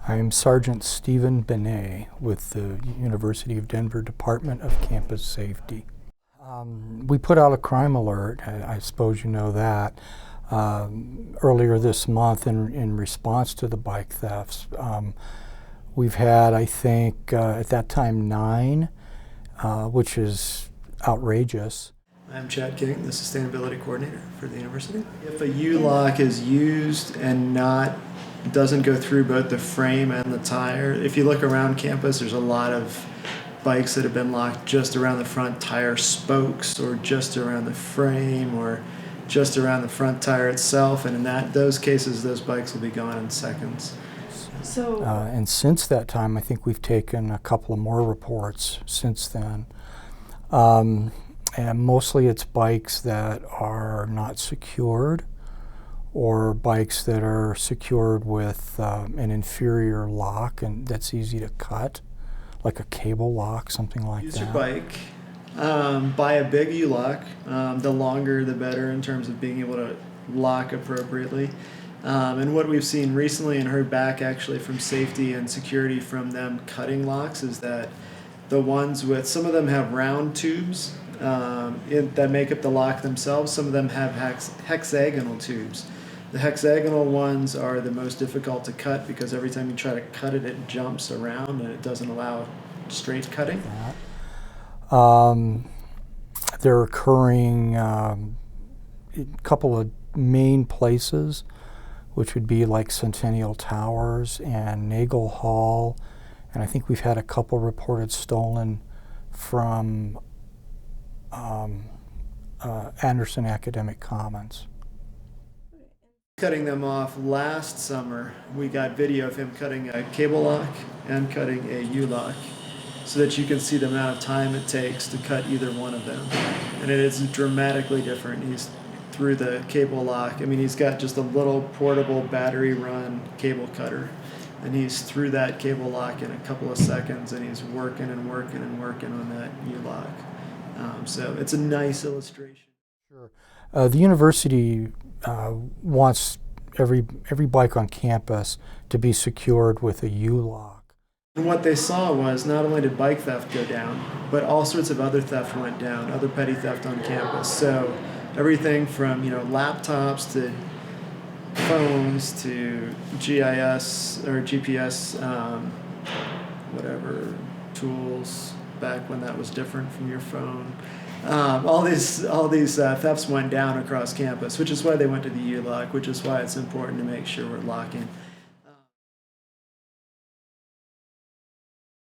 I'm Sergeant Stephen Benet with the University of Denver Department of Campus Safety. We put out a crime alert, I suppose you know that, earlier this month in response to the bike thefts. We've had, I think, at that time 9, which is outrageous. I'm Chad King, the Sustainability Coordinator for the University. If a U-lock is used and doesn't go through both the frame and the tire, if you look around campus, there's a lot of bikes that have been locked just around the front tire spokes or just around the frame or just around the front tire itself, and in those cases, those bikes will be gone in seconds. And since that time, I think we've taken a couple of more reports since then. And mostly it's bikes that are not secured or bikes that are secured with an inferior lock and that's easy to cut, like a cable lock, something like that. Use your bike, buy a big U-lock. The longer the better in terms of being able to lock appropriately. And what we've seen recently and heard back actually from safety and security from them cutting locks is that the ones with, some of them have round tubes that make up the lock themselves. Some of them have hexagonal tubes. The hexagonal ones are the most difficult to cut because every time you try to cut it, it jumps around and it doesn't allow straight cutting. They're occurring in a couple of main places, which would be like Centennial Towers and Nagel Hall, and I think we've had a couple reported stolen from Anderson Academic Commons. Cutting them off last summer, we got video of him cutting a cable lock and cutting a U-lock so that you can see the amount of time it takes to cut either one of them. And it is dramatically different. He's through the cable lock. I mean, he's got just a little portable battery run cable cutter and he's through that cable lock in a couple of seconds and he's working and working and working on that U-lock. So it's a nice illustration. Sure. The university wants every bike on campus to be secured with a U-lock. And what they saw was not only did bike theft go down, but all sorts of other theft went down, other petty theft on campus. So everything from laptops to phones to GIS or GPS, whatever tools back when that was different from your phone. All these thefts went down across campus, which is why they went to the U-lock, which is why it's important to make sure we're locking.